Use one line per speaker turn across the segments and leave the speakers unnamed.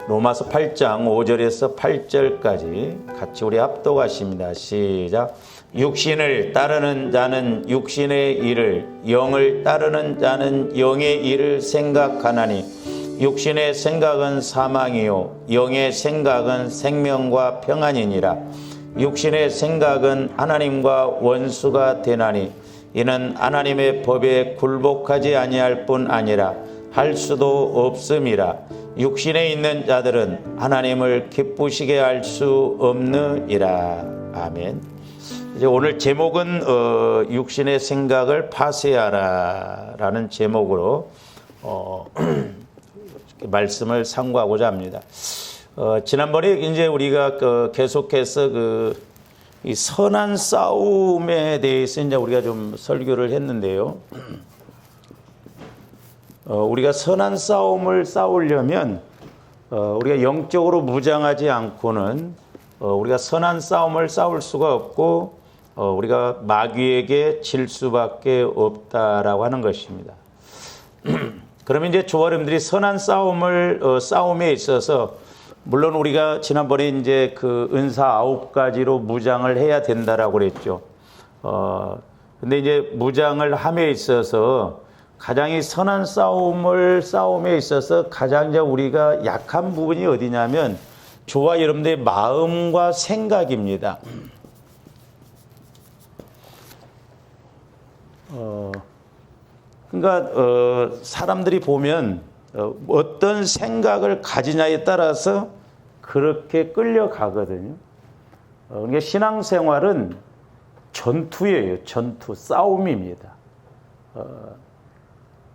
로마서 8장 5절에서 8절까지 같이 우리 합독하십니다. 시작. 육신을 따르는 자는 육신의 일을, 영을 따르는 자는 영의 일을 생각하나니 육신의 생각은 사망이요 영의 생각은 생명과 평안이니라. 육신의 생각은 하나님과 원수가 되나니 이는 하나님의 법에 굴복하지 아니할 뿐 아니라 할 수도 없음이라. 육신에 있는 자들은 하나님을 기쁘시게 할 수 없느니라. 아멘. 이제 오늘 제목은 육신의 생각을 파쇄하라 라는 제목으로 말씀을 상고하고자 합니다. 지난번에 이제 우리가 계속해서 이 선한 싸움에 대해서 이제 우리가 좀 설교를 했는데요. 우리가 선한 싸움을 싸우려면 우리가 영적으로 무장하지 않고는 우리가 선한 싸움을 싸울 수가 없고 우리가 마귀에게 질 수밖에 없다라고 하는 것입니다. 그러면 이제 조아름들이 선한 싸움에 있어서 물론 우리가 지난번에 이제 그 은사 9가지로 무장을 해야 된다라고 그랬죠. 근데 이제 무장을 함에 있어서 가장 이 선한 싸움에 있어서 가장 이제 우리가 약한 부분이 어디냐면 저와 여러분들의 마음과 생각입니다. 그러니까 사람들이 보면 어떤 생각을 가지냐에 따라서 그렇게 끌려가거든요. 그러니까 신앙생활은 전투예요. 전투, 싸움입니다.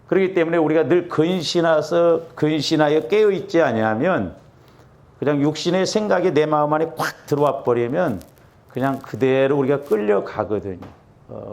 그렇기 때문에 우리가 늘 근신하여 깨어있지 아니하면 그냥 육신의 생각이 내 마음 안에 꽉 들어와 버리면 그냥 그대로 우리가 끌려가거든요.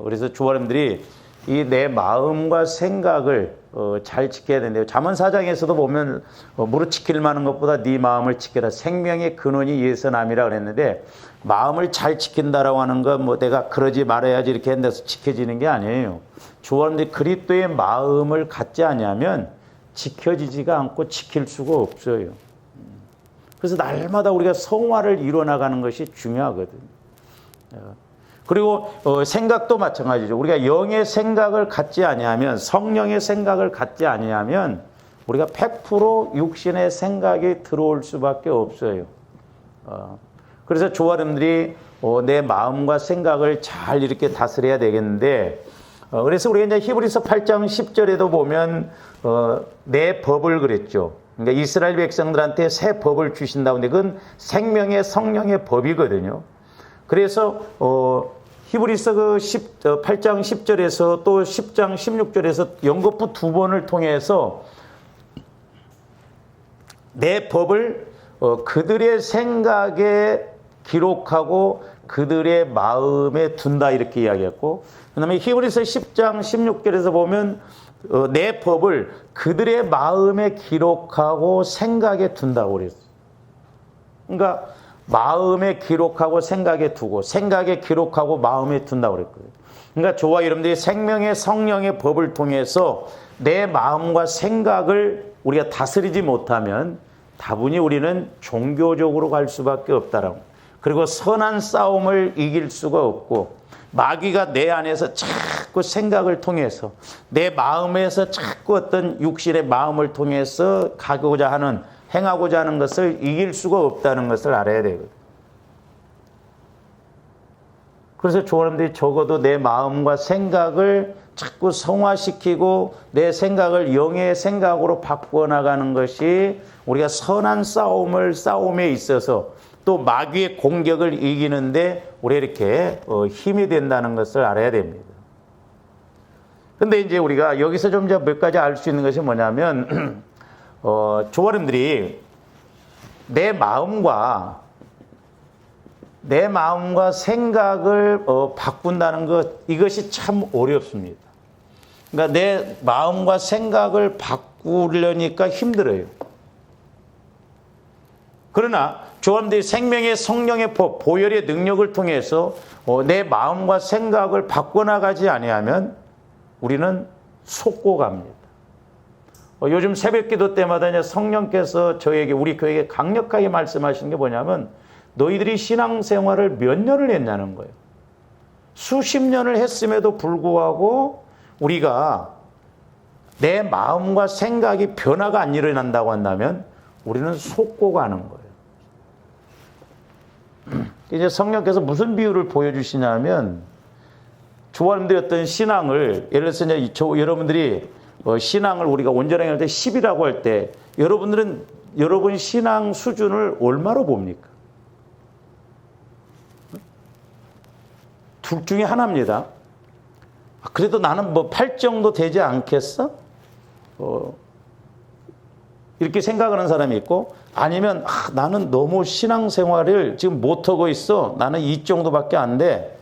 그래서 주원님들이 이 내 마음과 생각을 잘 지켜야 된대요. 잠언 4장에서도 보면 무릇 지킬 만한 것보다 네 마음을 지켜라. 생명의 근원이 예선함이라 그랬는데 마음을 잘 지킨다라고 하는 건 뭐 내가 그러지 말아야지 이렇게 한데서 지켜지는 게 아니에요. 주원님들이 그리스도의 마음을 갖지 않으면 지켜지지가 않고 지킬 수가 없어요. 그래서 날마다 우리가 성화를 이뤄나가는 것이 중요하거든요. 그리고 생각도 마찬가지죠. 우리가 영의 생각을 갖지 아니하면, 성령의 생각을 갖지 아니하면 우리가 100% 육신의 생각이 들어올 수밖에 없어요. 그래서 조아름들이 내 마음과 생각을 잘 이렇게 다스려야 되겠는데, 그래서 우리가 이제 히브리서 8장 10절에도 보면 내 법을 그랬죠. 그러니까 이스라엘 백성들한테 새 법을 주신다는데 그건 생명의 성령의 법이거든요. 그래서 히브리서 8장 10절에서 또 10장 16절에서 연거푸 2번을 통해서 내 법을 그들의 생각에 기록하고 그들의 마음에 둔다 이렇게 이야기했고, 그 다음에 히브리서 10장 16절에서 보면 내 법을 그들의 마음에 기록하고 생각에 둔다고 그랬어요. 그러니까 마음에 기록하고 생각에 두고 생각에 기록하고 마음에 둔다고 그랬거든요. 그러니까 저와 여러분들이 생명의 성령의 법을 통해서 내 마음과 생각을 우리가 다스리지 못하면 다분히 우리는 종교적으로 갈 수밖에 없다라고. 그리고 선한 싸움을 이길 수가 없고 마귀가 내 안에서 자꾸 생각을 통해서 내 마음에서 자꾸 어떤 육신의 마음을 통해서 가고자 하는 행하고자 하는 것을 이길 수가 없다는 것을 알아야 되거든요. 그래서 조원님들이 적어도 내 마음과 생각을 자꾸 성화시키고 내 생각을 영의 생각으로 바꾸어 나가는 것이 우리가 선한 싸움에 있어서 또 마귀의 공격을 이기는데 우리 이렇게 힘이 된다는 것을 알아야 됩니다. 근데 이제 우리가 여기서 좀 몇 가지 알 수 있는 것이 뭐냐면 조원님들이 내 마음과 생각을 바꾼다는 것, 이것이 참 어렵습니다. 그러니까 내 마음과 생각을 바꾸려니까 힘들어요. 그러나 조원들이 생명의 성령의 법, 보혈의 능력을 통해서 내 마음과 생각을 바꿔나가지 아니하면 우리는 속고 갑니다. 요즘 새벽 기도 때마다 이제 성령께서 저에게, 우리 교회에 강력하게 말씀하시는 게 뭐냐면, 너희들이 신앙생활을 몇 년을 했냐는 거예요. 수십 년을 했음에도 불구하고 우리가 내 마음과 생각이 변화가 안 일어난다고 한다면 우리는 속고 가는 거예요. 이제 성령께서 무슨 비유를 보여주시냐면, 조아님들이 어떤 신앙을, 예를 들어서 이제 여러분들이 신앙을 우리가 온전하게 할 때 10이라고 할 때, 여러분 신앙 수준을 얼마로 봅니까? 둘 중에 하나입니다. 그래도 나는 뭐 8 정도 되지 않겠어? 이렇게 생각하는 사람이 있고, 아니면 나는 너무 신앙생활을 지금 못하고 있어. 나는 2 정도밖에 안 돼.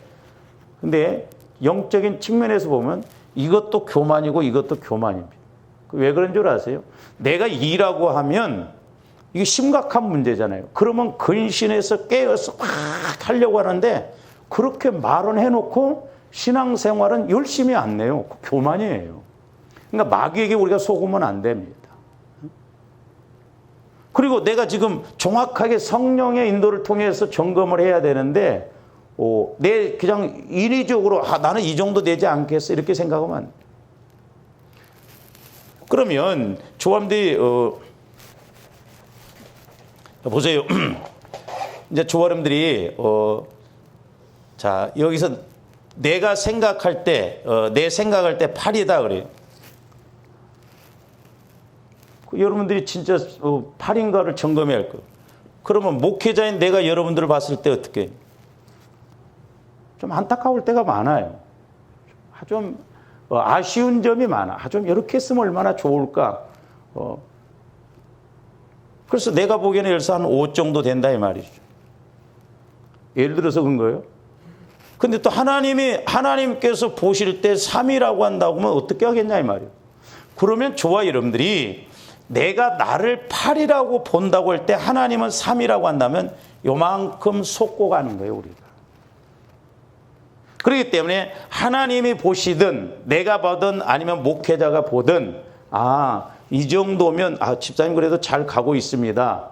근데 영적인 측면에서 보면 이것도 교만이고 이것도 교만입니다. 왜 그런 줄 아세요? 내가 2라고 하면 이게 심각한 문제잖아요. 그러면 근신해서 깨어서 막 하려고 하는데, 그렇게 말은 해놓고 신앙생활은 열심히 안 내요. 교만이에요. 그러니까 마귀에게 우리가 속으면 안 됩니다. 그리고 내가 지금 정확하게 성령의 인도를 통해서 점검을 해야 되는데, 내 그냥 인위적으로 나는 이 정도 되지 않겠어 이렇게 생각하면 안 돼요. 그러면 조함들이 보세요. 이제 조아름들이 자, 여기서 내가 생각할 때, 내 생각할 때 8이다 그래요. 여러분들이 진짜 8인가를 점검해야 할 거예요. 그러면 목회자인 내가 여러분들을 봤을 때 어떻게? 좀 안타까울 때가 많아요. 좀 아쉬운 점이 많아. 좀 이렇게 했으면 얼마나 좋을까. 그래서 내가 보기에는 열서 한 5 정도 된다 이 말이죠. 예를 들어서 그런 거예요. 근데 또 하나님께서 보실 때 3이라고 한다고 하면 어떻게 하겠냐 이 말이에요. 그러면 저와 여러분들이 내가 나를 8이라고 본다고 할 때 하나님은 3이라고 한다면 요만큼 속고 가는 거예요, 우리가. 그렇기 때문에 하나님이 보시든 내가 보든 아니면 목회자가 보든, 이 정도면 집사님 그래도 잘 가고 있습니다.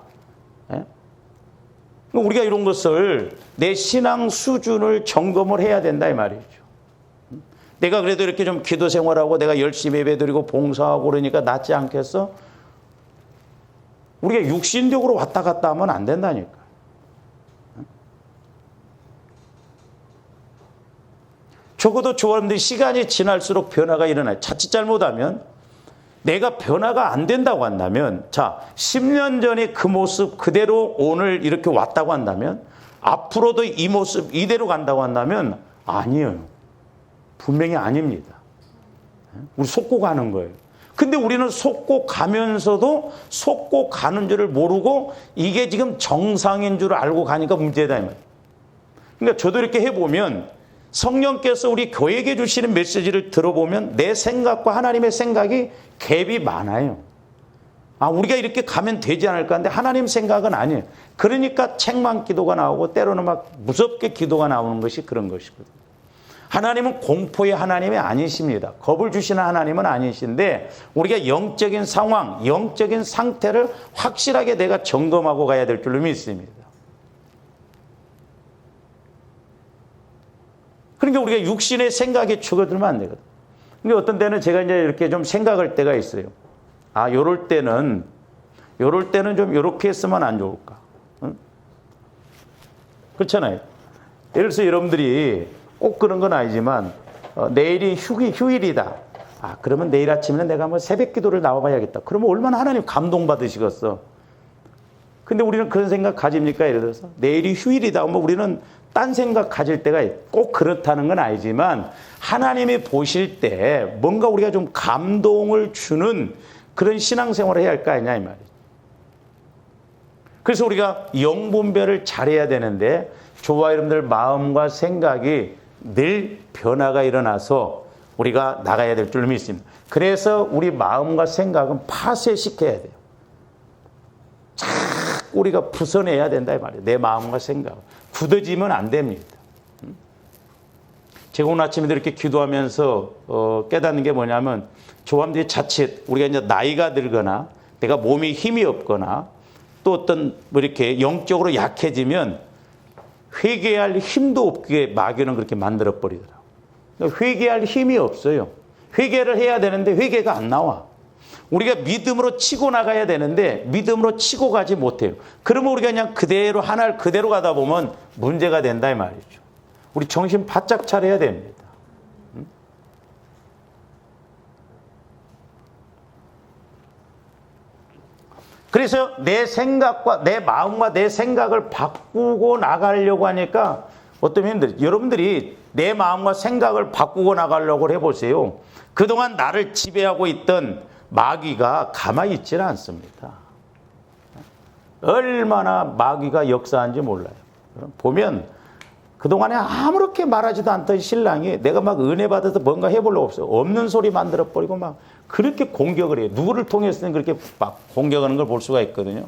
예? 우리가 이런 것을 내 신앙 수준을 점검을 해야 된다 이 말이죠. 내가 그래도 이렇게 좀 기도 생활하고 내가 열심히 예배드리고 봉사하고 그러니까 낫지 않겠어? 우리가 육신적으로 왔다 갔다 하면 안 된다니까. 적어도 저사람들이 시간이 지날수록 변화가 일어나요. 자칫 잘못하면 내가 변화가 안 된다고 한다면, 자, 10년 전에 그 모습 그대로 오늘 이렇게 왔다고 한다면, 앞으로도 이 모습 이대로 간다고 한다면 아니에요. 분명히 아닙니다. 우리 속고 가는 거예요. 근데 우리는 속고 가면서도 속고 가는 줄을 모르고 이게 지금 정상인 줄 알고 가니까 문제다 이 말이에요. 그러니까 저도 이렇게 해보면 성령께서 우리 교회에게 주시는 메시지를 들어보면 내 생각과 하나님의 생각이 갭이 많아요. 우리가 이렇게 가면 되지 않을까 하는데 하나님 생각은 아니에요. 그러니까 책망 기도가 나오고 때로는 막 무섭게 기도가 나오는 것이 그런 것이거든요. 하나님은 공포의 하나님이 아니십니다. 겁을 주시는 하나님은 아니신데 우리가 영적인 상황, 영적인 상태를 확실하게 내가 점검하고 가야 될 줄로 믿습니다. 그러니까 우리가 육신의 생각에 죽어들면 안 되거든. 근데 어떤 때는 제가 이제 이렇게 좀 생각할 때가 있어요. 요럴 때는 좀 이렇게 했으면 안 좋을까. 응? 그렇잖아요. 예를 들어서 여러분들이 꼭 그런 건 아니지만, 내일이 휴일이다. 그러면 내일 아침에는 내가 한번 새벽 기도를 나와봐야겠다. 그러면 얼마나 하나님 감동받으시겠어. 근데 우리는 그런 생각 가집니까? 예를 들어서 내일이 휴일이다. 뭐 우리는 딴 생각 가질 때가 꼭 그렇다는 건 아니지만 하나님이 보실 때 뭔가 우리가 좀 감동을 주는 그런 신앙생활을 해야 할 거 아니냐 이 말이에요. 그래서 우리가 영분별을 잘해야 되는데 저와 여러분들 마음과 생각이 늘 변화가 일어나서 우리가 나가야 될 줄 믿습니다. 그래서 우리 마음과 생각은 파쇄시켜야 돼요. 자꾸 우리가 부숴내야 된다 이 말이에요. 내 마음과 생각 굳어지면 안 됩니다. 제가 오늘 아침에 이렇게 기도하면서 깨닫는 게 뭐냐면 조합들이 자칫 우리가 이제 나이가 들거나 내가 몸에 힘이 없거나 또 어떤 뭐 이렇게 영적으로 약해지면 회개할 힘도 없게 마귀는 그렇게 만들어 버리더라고요. 회개할 힘이 없어요. 회개를 해야 되는데 회개가 안 나와. 우리가 믿음으로 치고 나가야 되는데 믿음으로 치고 가지 못해요. 그러면 우리가 그냥 그대로 하나를 그대로 가다 보면 문제가 된다 이 말이죠. 우리 정신 바짝 차려야 됩니다. 그래서 내 생각과 내 마음과 내 생각을 바꾸고 나가려고 하니까 어떤 힘들어요. 여러분들이 내 마음과 생각을 바꾸고 나가려고 해보세요. 그동안 나를 지배하고 있던 마귀가 가만히 있지는 않습니다. 얼마나 마귀가 역사한지 몰라요. 보면 그동안에 아무렇게 말하지도 않던 신랑이 내가 막 은혜 받아서 뭔가 해보려고 없어요. 없는 소리 만들어버리고 막 그렇게 공격을 해요. 누구를 통해서는 그렇게 막 공격하는 걸 볼 수가 있거든요.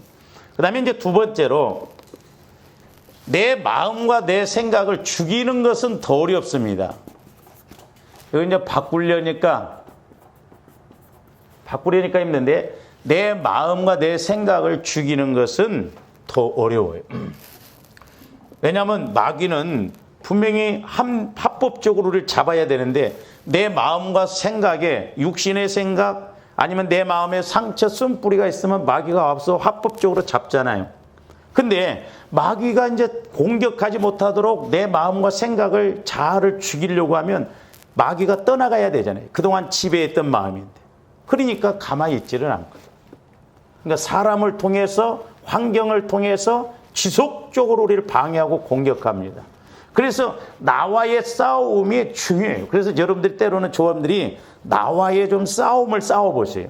그 다음에 이제 두 번째로 내 마음과 내 생각을 죽이는 것은 더 어렵습니다. 이거 이제 바꾸려니까 힘든데 내 마음과 내 생각을 죽이는 것은 더 어려워요. 왜냐하면 마귀는 분명히 합법적으로 우리를 잡아야 되는데 내 마음과 생각에 육신의 생각 아니면 내 마음에 상처 쓴뿌리가 있으면 마귀가 와서 합법적으로 잡잖아요. 근데 마귀가 이제 공격하지 못하도록 내 마음과 생각을 자아를 죽이려고 하면 마귀가 떠나가야 되잖아요. 그동안 지배했던 마음인데. 그러니까 가만히 있지를 않거든요. 그러니까 사람을 통해서 환경을 통해서 지속적으로 우리를 방해하고 공격합니다. 그래서 나와의 싸움이 중요해요. 그래서 여러분들 때로는 조합들이 나와의 좀 싸움을 싸워보세요.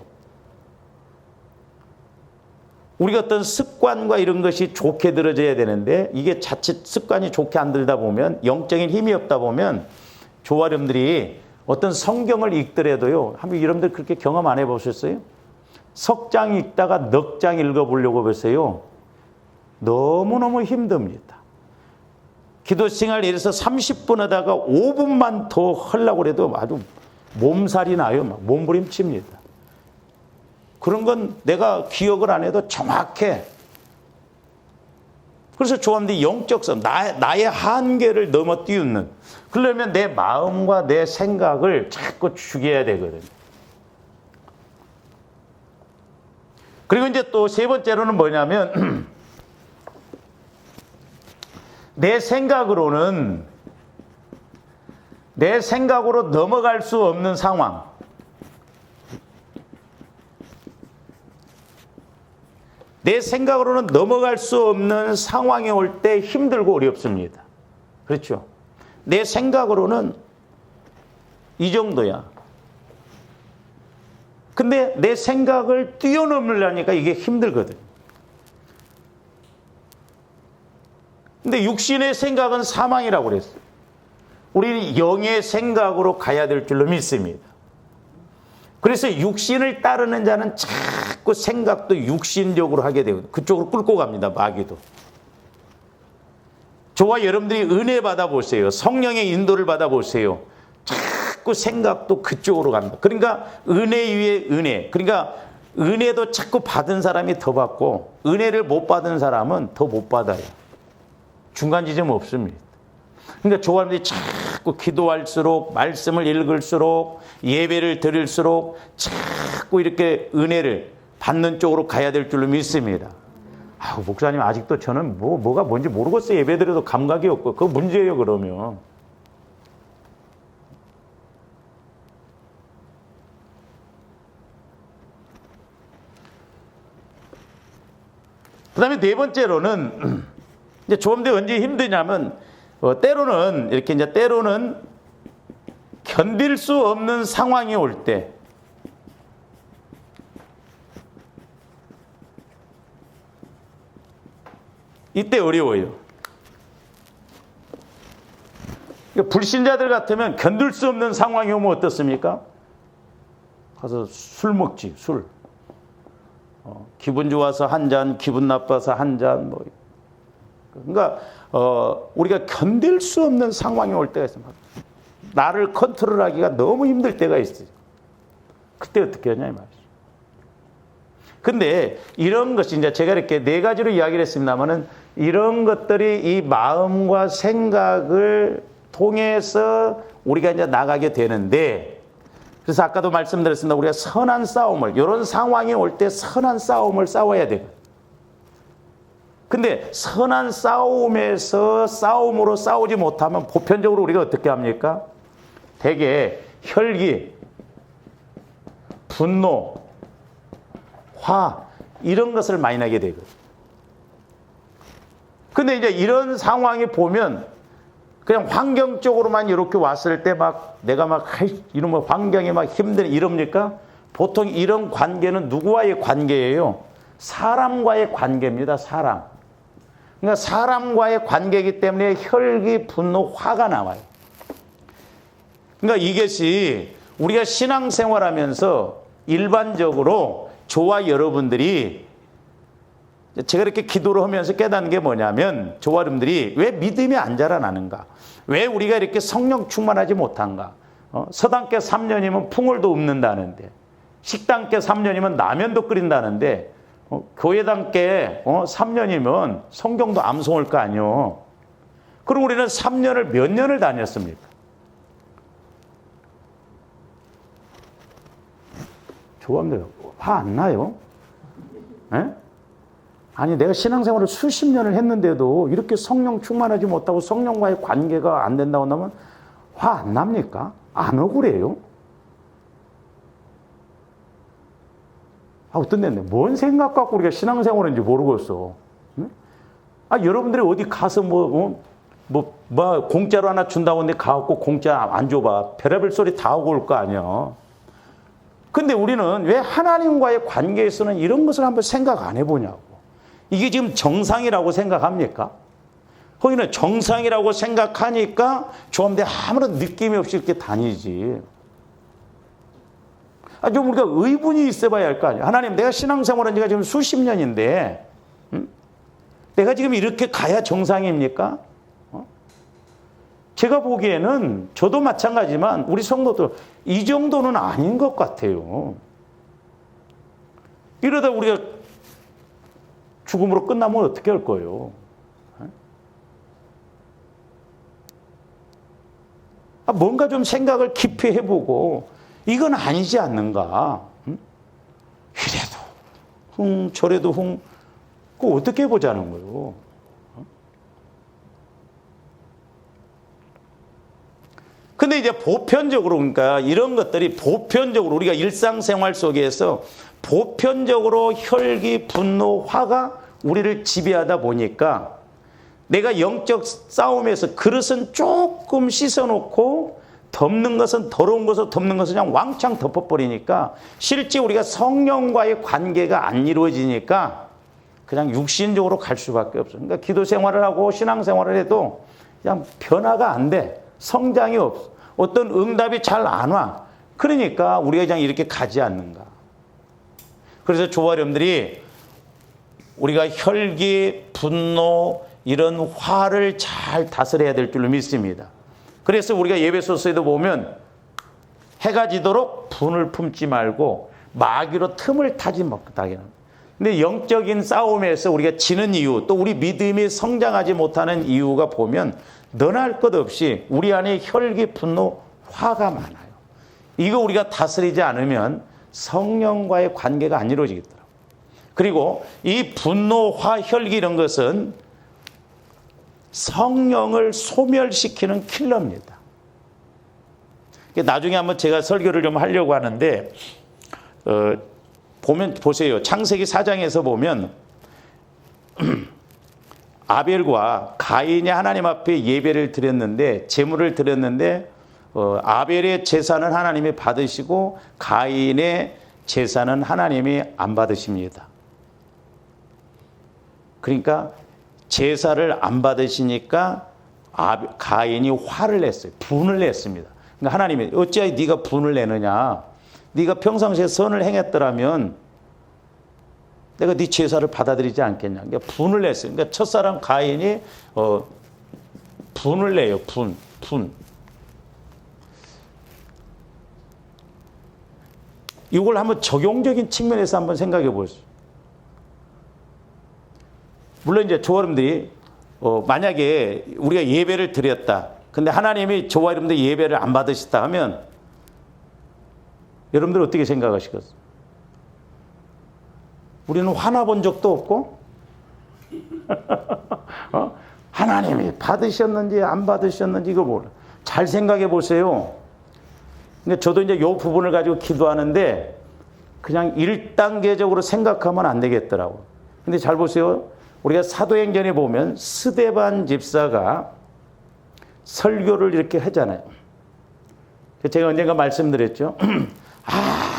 우리가 어떤 습관과 이런 것이 좋게 들어져야 되는데 이게 자칫 습관이 좋게 안 들다 보면 영적인 힘이 없다 보면 조화렴들이 어떤 성경을 읽더라도요. 한번 여러분들 그렇게 경험 안 해보셨어요? 석장 읽다가 넉장 읽어보려고 보세요. 너무너무 힘듭니다. 기도 시간을 예를 들어서 30분 하다가 5분만 더 하려고 해도 아주 몸살이 나요. 막 몸부림칩니다. 그런 건 내가 기억을 안 해도 정확해. 그래서 조합들이 영적 싸움, 나의 한계를 넘어 뛰는. 그러려면 내 마음과 내 생각을 자꾸 죽여야 되거든요. 그리고 이제 또 세 번째로는 뭐냐면 내 생각으로 넘어갈 수 없는 상황. 내 생각으로는 넘어갈 수 없는 상황에 올 때 힘들고 어렵습니다. 그렇죠? 내 생각으로는 이 정도야. 근데 내 생각을 뛰어넘으려니까 이게 힘들거든. 근데 육신의 생각은 사망이라고 그랬어요. 우리는 영의 생각으로 가야 될 줄로 믿습니다. 그래서 육신을 따르는 자는 자꾸 생각도 육신적으로 하게 되고 그쪽으로 끌고 갑니다. 마귀도. 저와 여러분들이 은혜 받아보세요. 성령의 인도를 받아보세요. 자꾸 생각도 그쪽으로 갑니다. 그러니까 은혜 위에 은혜. 그러니까 은혜도 자꾸 받은 사람이 더 받고 은혜를 못 받은 사람은 더 못 받아요. 중간 지점 없습니다. 그러니까 조합들이 자꾸 기도할수록 말씀을 읽을수록 예배를 드릴수록 자꾸 이렇게 은혜를 받는 쪽으로 가야 될 줄로 믿습니다. 목사님 아직도 저는 뭐가 뭔지 모르겠어요. 예배 드려도 감각이 없고 그거 문제예요. 그러면 그 다음에 네 번째로는 이제 조합들이 언제 힘드냐면 때로는 견딜 수 없는 상황이 올 때 이때 어려워요. 불신자들 같으면 견딜 수 없는 상황이 오면 어떻습니까? 가서 술 먹지, 술. 기분 좋아서 한 잔, 기분 나빠서 한 잔. 그러니까 우리가 견딜 수 없는 상황이 올 때가 있습니다. 나를 컨트롤하기가 너무 힘들 때가 있어요. 그때 어떻게 하냐 이 말이죠. 근데 이런 것이 이제 제가 이렇게 네 가지로 이야기를 했습니다만은 이런 것들이 이 마음과 생각을 통해서 우리가 이제 나가게 되는데, 그래서 아까도 말씀드렸습니다. 우리가 선한 싸움을, 이런 상황이 올 때 선한 싸움을 싸워야 돼요. 근데 선한 싸움에서 싸움으로 싸우지 못하면 보편적으로 우리가 어떻게 합니까? 대개 혈기, 분노, 화 이런 것을 많이 나게 되거든요. 근데 이제 이런 상황이 보면 그냥 환경적으로만 이렇게 왔을 때 막 내가 막 이런 환경이 막 힘든 이럽니까? 보통 이런 관계는 누구와의 관계예요? 사람과의 관계입니다. 사람. 그러니까 사람과의 관계이기 때문에 혈기, 분노, 화가 나와요. 그러니까 이것이 우리가 신앙생활하면서 일반적으로 저와 여러분들이, 제가 이렇게 기도를 하면서 깨닫는 게 뭐냐면, 저와 여러분들이 왜 믿음이 안 자라나는가? 왜 우리가 이렇게 성령 충만하지 못한가? 서당께 3년이면 풍월도 읊는다는데, 식당께 3년이면 라면도 끓인다는데, 교회당께 3년이면 성경도 암송할 거 아니요. 그럼 우리는 3년을 몇 년을 다녔습니까? 좋아합니다. 화 안 나요? 에? 아니 내가 신앙생활을 수십 년을 했는데도 이렇게 성령 충만하지 못하고 성령과의 관계가 안 된다고 하면 화 안 납니까? 안 억울해요? 어떤 데인데 뭔 생각 갖고 우리가 신앙생활인지 모르겠어. 응? 여러분들이 어디 가서 공짜로 하나 준다고 하는데 가갖고 공짜 안 줘봐. 별의별 소리 다 하고 올 거 아니야. 근데 우리는 왜 하나님과의 관계에서는 이런 것을 한번 생각 안 해보냐고. 이게 지금 정상이라고 생각합니까? 거기는 정상이라고 생각하니까 좋은데 아무런 느낌이 없이 이렇게 다니지. 좀 우리가 의분이 있어봐야 할 거 아니에요. 하나님, 내가 신앙생활한 지가 지금 수십 년인데, 내가 지금 이렇게 가야 정상입니까? 제가 보기에는 저도 마찬가지지만 우리 성도들 이 정도는 아닌 것 같아요. 이러다 우리가 죽음으로 끝나면 어떻게 할 거예요? 뭔가 좀 생각을 깊이 해보고 이건 아니지 않는가? 이래도 저래도 그거 어떻게 해보자는 거예요? 근데 이제 보편적으로, 그러니까 이런 것들이 보편적으로 우리가 일상생활 속에서 보편적으로 혈기, 분노, 화가 우리를 지배하다 보니까 내가 영적 싸움에서 그릇은 조금 씻어놓고 덮는 것은, 더러운 것을 덮는 것은 그냥 왕창 덮어버리니까 실제 우리가 성령과의 관계가 안 이루어지니까 그냥 육신적으로 갈 수밖에 없어요. 그러니까 기도 생활을 하고 신앙 생활을 해도 그냥 변화가 안 돼. 성장이 없어. 어떤 응답이 잘 안 와. 그러니까 우리가 그냥 이렇게 가지 않는가. 그래서 저와 여러분들이 우리가 혈기, 분노, 이런 화를 잘 다스려야 될 줄로 믿습니다. 그래서 우리가 예배소서에도 보면 해가 지도록 분을 품지 말고 마귀로 틈을 타지 못하게 합니다. 근데 영적인 싸움에서 우리가 지는 이유, 또 우리 믿음이 성장하지 못하는 이유가 보면 너나 할 것 없이 우리 안에 혈기, 분노, 화가 많아요. 이거 우리가 다스리지 않으면 성령과의 관계가 안 이루어지겠더라고요. 그리고 이 분노, 화, 혈기 이런 것은 성령을 소멸시키는 킬러입니다. 나중에 한번 제가 설교를 좀 하려고 하는데 보세요. 창세기 4장에서 보면 아벨과 가인이 하나님 앞에 예배를 드렸는데, 제물을 드렸는데 아벨의 제사는 하나님이 받으시고 가인의 제사는 하나님이 안 받으십니다. 그러니까 제사를 안 받으시니까 가인이 화를 냈어요. 분을 냈습니다. 그러니까 하나님이 어찌하여 네가 분을 내느냐. 네가 평상시에 선을 행했더라면 내가 네 제사를 받아들이지 않겠냐. 그러니까 분을 냈어요. 그러니까 첫사람 가인이 분을 내요. 분. 이걸 한번 적용적인 측면에서 한번 생각해 보세요. 물론 이제 저와 여러분들이 만약에 우리가 예배를 드렸다. 근데 하나님이 저와 여러분들 예배를 안 받으셨다 하면 여러분들 어떻게 생각하시겠어요? 우리는 화나본 적도 없고 하나님이 받으셨는지 안 받으셨는지 이거 몰라. 잘 생각해 보세요. 근데 저도 이제 이 부분을 가지고 기도하는데 그냥 1단계적으로 생각하면 안 되겠더라고요. 근데 잘 보세요. 우리가 사도행전에 보면 스데반 집사가 설교를 이렇게 하잖아요. 제가 언젠가 말씀드렸죠.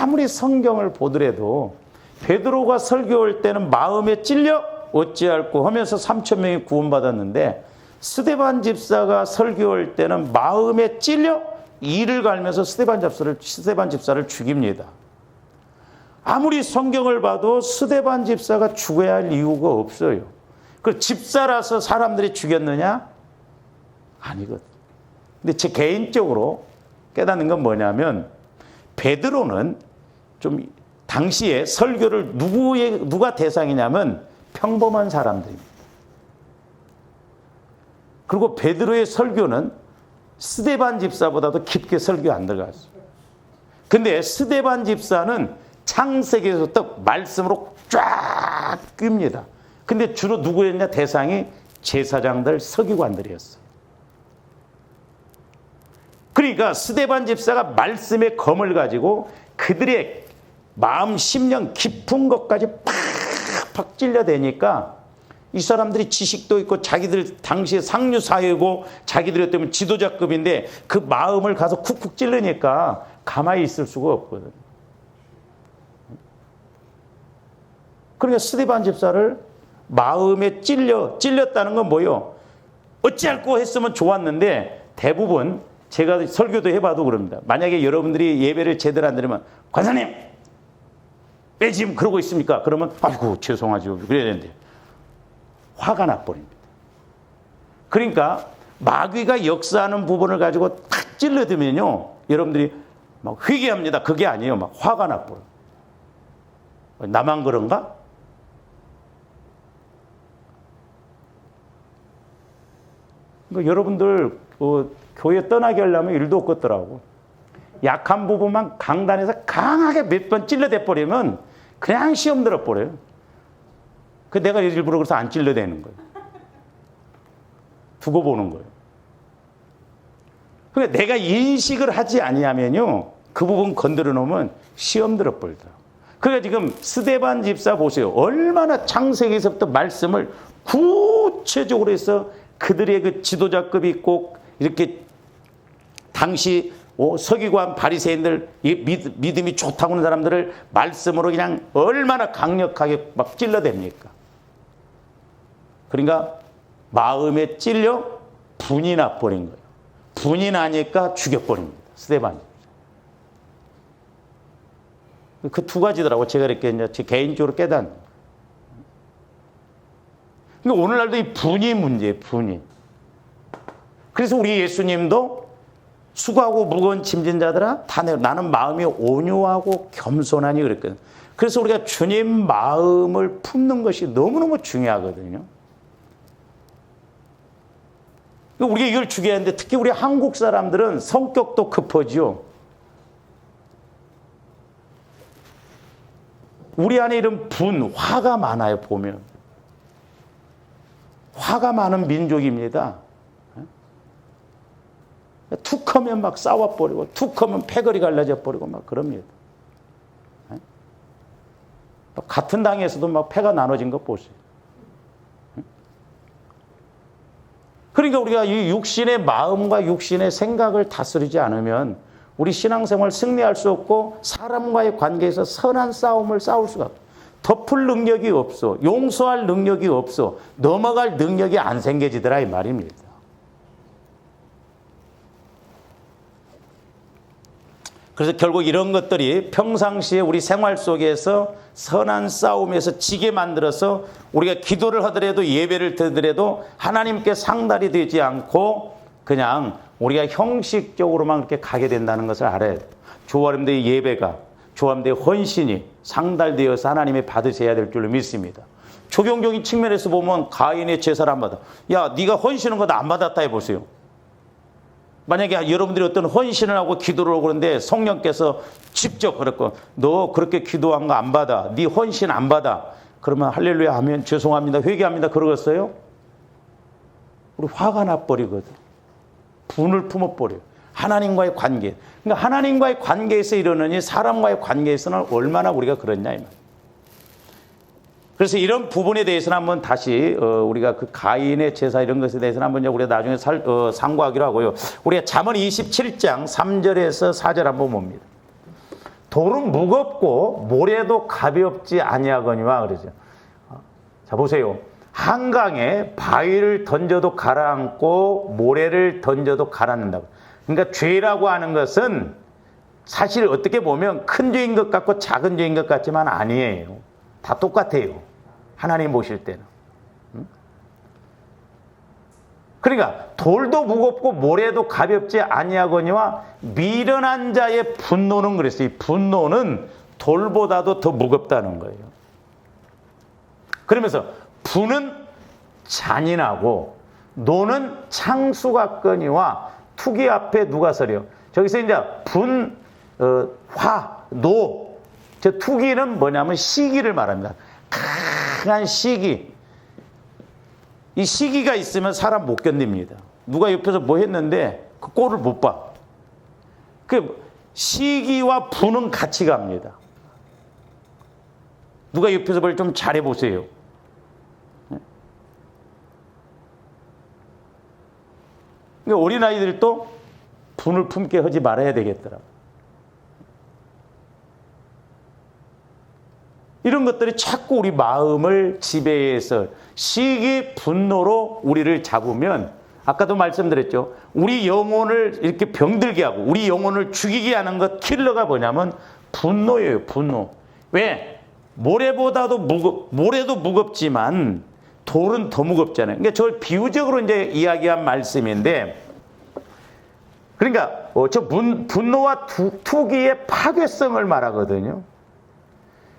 아무리 성경을 보더라도 베드로가 설교할 때는 마음에 찔려 어찌할꼬 하면서 3,000명이 구원받았는데 스데반 집사가 설교할 때는 마음에 찔려 이를 갈면서 스데반 집사를 죽입니다. 아무리 성경을 봐도 스데반 집사가 죽어야 할 이유가 없어요. 그 집사라서 사람들이 죽였느냐? 아니거든. 근데 제 개인적으로 깨닫는 건 뭐냐면 베드로는 좀 당시에 설교를 누가 대상이냐면 평범한 사람들입니다. 그리고 베드로의 설교는 스데반 집사보다도 깊게 설교 안 들어갔어요. 근데 스데반 집사는 창세기에서부터 말씀으로 쫙 낍니다. 근데 주로 누구였냐? 대상이 제사장들, 서기관들이었어요. 그러니까 스데반 집사가 말씀의 검을 가지고 그들의 마음, 심령 깊은 것까지 팍팍 찔러대니까 이 사람들이 지식도 있고 자기들 당시에 상류 사회고 자기들이 때문에 지도자급인데 그 마음을 가서 쿡쿡 찔르니까 가만히 있을 수가 없거든. 그러니까 스데반 집사를 마음에 찔렸다는 건 뭐요? 어찌할꼬 했으면 좋았는데 대부분 제가 설교도 해봐도 그럽니다. 만약에 여러분들이 예배를 제대로 안 드리면 관사님 왜 지금 그러고 있습니까? 그러면 아이고 죄송하죠. 그래야 되는데 화가 나버립니다. 그러니까 마귀가 역사하는 부분을 가지고 탁 찔러들면요 여러분들이 막 회개합니다. 그게 아니에요. 막 화가 나버려요. 나만 그런가? 그러니까 여러분들 교회 떠나게 하려면 일도 없겠더라고. 약한 부분만 강단에서 강하게 몇 번 찔러대 버리면 그냥 시험 들어버려요. 그 내가 일부러 그래서 안 찔러대는 거예요. 두고 보는 거예요. 그러니까 내가 인식을 하지 아니하면요 그 부분 건드려 놓으면 시험 들어버리더라고요. 그러니까 지금 스데반 집사 보세요. 얼마나 창세기에서부터 말씀을 구체적으로 해서 그들의 그 지도자급이 있고 이렇게 당시 서기관 바리새인들 믿음이 좋다고 하는 사람들을 말씀으로 그냥 얼마나 강력하게 막 찔러댑니까? 그러니까 마음에 찔려 분이 나버린 거예요. 분이 나니까 죽여버립니다. 스데반. 그 두 가지더라고. 제가 이렇게 이제 제 개인적으로 깨닫는. 근데 오늘날도 이 분이 문제예요. 분이. 그래서 우리 예수님도 수고하고 무거운 짐진 자들아 다 나는 마음이 온유하고 겸손하니 그랬거든요. 그래서 우리가 주님 마음을 품는 것이 너무너무 중요하거든요. 우리가 이걸 주게 하는데 특히 우리 한국 사람들은 성격도 급하지요. 우리 안에 이런 분, 화가 많아요. 보면. 화가 많은 민족입니다. 툭 하면 막 싸워버리고 툭 하면 패거리 갈라져 버리고 막 그럽니다. 같은 당에서도 막 패가 나눠진 거 보세요. 그러니까 우리가 이 육신의 마음과 육신의 생각을 다스리지 않으면 우리 신앙생활 승리할 수 없고 사람과의 관계에서 선한 싸움을 싸울 수가 없어요. 덮을 능력이 없어. 용서할 능력이 없어. 넘어갈 능력이 안 생겨지더라 이 말입니다. 그래서 결국 이런 것들이 평상시에 우리 생활 속에서 선한 싸움에서 지게 만들어서 우리가 기도를 하더라도 예배를 드리더라도 하나님께 상달이 되지 않고 그냥 우리가 형식적으로만 그렇게 가게 된다는 것을 알아야 돼요. 저와 여러분들의 예배가 조함대 헌신이 상달되어서 하나님의 받으셔야 될 줄로 믿습니다. 초경적인 측면에서 보면 가인의 제사를 안 받아. 야, 네가 헌신한 거 나 안 받았다 해보세요. 만약에 여러분들이 어떤 헌신을 하고 기도를 하고 그러는데 성령께서 직접 그랬고 너 그렇게 기도한 거 안 받아. 네 헌신 안 받아. 그러면 할렐루야 하면 죄송합니다. 회개합니다. 그러겠어요? 우리 화가 나버리거든. 분을 품어버려요. 하나님과의 관계. 그러니까 하나님과의 관계에서 이러느니 사람과의 관계에서는 얼마나 우리가 그렇냐 이 말. 그래서 이런 부분에 대해서는 한번 다시 우리가 그 가인의 제사 이런 것에 대해서는 한번 우리가 나중에 상고하기로 하고요. 우리가 잠언 27장 3절에서 4절 한번 봅니다. 돌은 무겁고 모래도 가볍지 아니하거니와 그러죠. 자 보세요. 한강에 바위를 던져도 가라앉고 모래를 던져도 가라앉는다고. 그러니까 죄라고 하는 것은 사실 어떻게 보면 큰 죄인 것 같고 작은 죄인 것 같지만 아니에요. 다 똑같아요. 하나님 보실 때는. 그러니까 돌도 무겁고 모래도 가볍지 아니하거니와 미련한 자의 분노는 그랬어요. 이 분노는 돌보다도 더 무겁다는 거예요. 그러면서 분은 잔인하고 노는 창수 같거니와 투기 앞에 누가 서려. 저기서 이제 분, 화, 노. 저 투기는 뭐냐면 시기를 말합니다. 강한 시기. 이 시기가 있으면 사람 못 견딥니다. 누가 옆에서 뭐 했는데 그 꼴을 못 봐. 그 시기와 분은 같이 갑니다. 누가 옆에서 뭘 좀 잘해보세요. 그러니까 어린아이들도 분을 품게 하지 말아야 되겠더라고요. 이런 것들이 자꾸 우리 마음을 지배해서 시기, 분노로 우리를 잡으면 아까도 말씀드렸죠. 우리 영혼을 이렇게 병들게 하고 우리 영혼을 죽이게 하는 것 킬러가 뭐냐면 분노예요. 분노. 왜? 모래보다도 모래도 무겁지만 돌은 더 무겁잖아요. 그러니까 저걸 비유적으로 이제 이야기한 말씀인데 그러니까 저 분노와 투기의 파괴성을 말하거든요.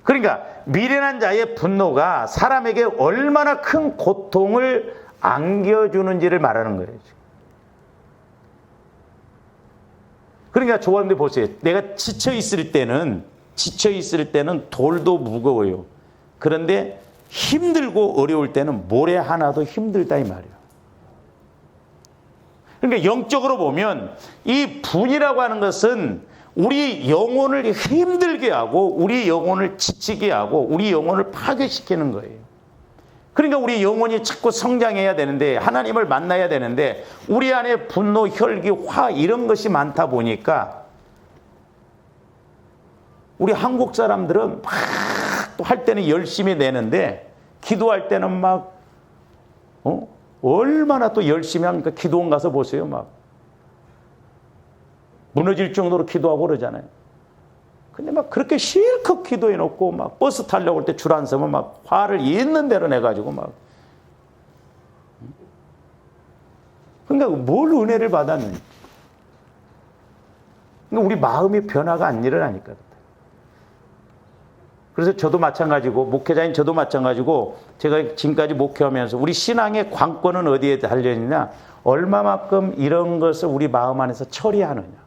그러니까 미련한 자의 분노가 사람에게 얼마나 큰 고통을 안겨주는지를 말하는 거예요. 그러니까 조합원들 보세요. 내가 지쳐 있을 때는 돌도 무거워요. 그런데 힘들고 어려울 때는 모래 하나도 힘들다 이 말이에요. 그러니까 영적으로 보면 이 분이라고 하는 것은 우리 영혼을 힘들게 하고 우리 영혼을 지치게 하고 우리 영혼을 파괴시키는 거예요. 그러니까 우리 영혼이 자꾸 성장해야 되는데 하나님을 만나야 되는데 우리 안에 분노, 혈기, 화 이런 것이 많다 보니까 우리 한국 사람들은 막 또 할 때는 열심히 내는데 기도할 때는 막 얼마나 또 열심히 합니까? 기도원 가서 보세요. 막 무너질 정도로 기도하고 그러잖아요. 근데 막 그렇게 실컷 기도해 놓고 막 버스 타려고 할 때 줄 안 서면 막 화를 있는 대로 내가지고 막. 그러니까 뭘 은혜를 받았는지. 그러니까 우리 마음의 변화가 안 일어나니까. 그래서 저도 마찬가지고 목회자인 저도 마찬가지고 제가 지금까지 목회하면서 우리 신앙의 관건은 어디에 달려있느냐. 얼마만큼 이런 것을 우리 마음 안에서 처리하느냐.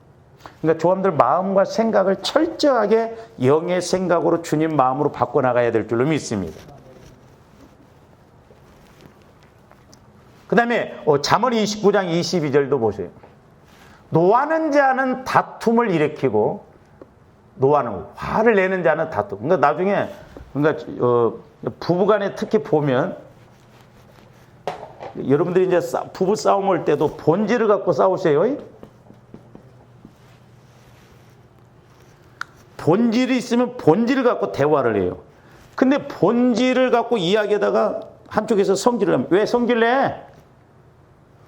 그러니까 조합들 마음과 생각을 철저하게 영의 생각으로 주님 마음으로 바꿔나가야 될 줄로 믿습니다. 그 다음에 잠언 29장 22절도 보세요. 노하는 자는 다툼을 일으키고 노하는 화를 내는 자는 다툼. 그러니까 나중에 부부간에 특히 보면 여러분들이 이제 부부 싸움 할 때도 본질을 갖고 싸우세요. 본질이 있으면 본질을 갖고 대화를 해요. 근데 본질을 갖고 이야기하다가 한쪽에서 성질을 하면 왜 성질 내?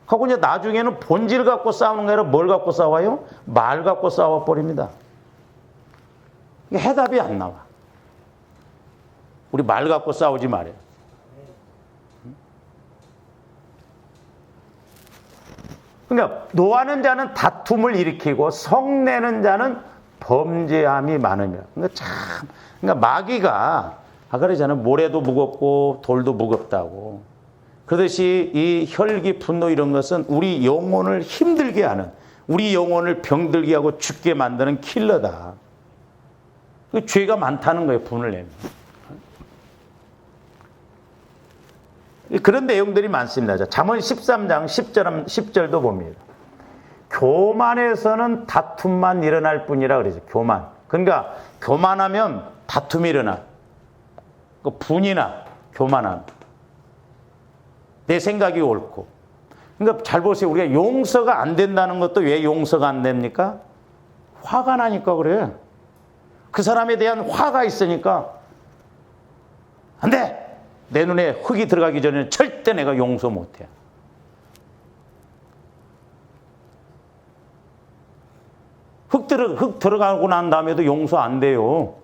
하고 이제 나중에는 본질을 갖고 싸우는 게 아니라 뭘 갖고 싸워요? 말 갖고 싸워버립니다. 해답이 안 나와. 우리 말 갖고 싸우지 말아요. 그러니까 노하는 자는 다툼을 일으키고 성내는 자는 범죄함이 많으며. 그러니까 마귀가 아까 그러잖아요. 모래도 무겁고 돌도 무겁다고. 그렇듯이 이 혈기, 분노 이런 것은 우리 영혼을 힘들게 하는, 우리 영혼을 병들게 하고 죽게 만드는 킬러다. 죄가 많다는 거예요. 분을 내면. 그런 내용들이 많습니다. 잠언 13장 10절도 봅니다. 교만에서는 다툼만 일어날 뿐이라 그러죠. 교만. 그러니까 교만하면 다툼이 일어나. 분이나 교만함. 내 생각이 옳고. 그러니까 잘 보세요. 우리가 용서가 안 된다는 것도 왜 용서가 안 됩니까? 화가 나니까 그래. 그 사람에 대한 화가 있으니까 안 돼! 내 눈에 흙이 들어가기 전에 절대 내가 용서 못해. 흙 들어가고 난 다음에도 용서 안 돼요.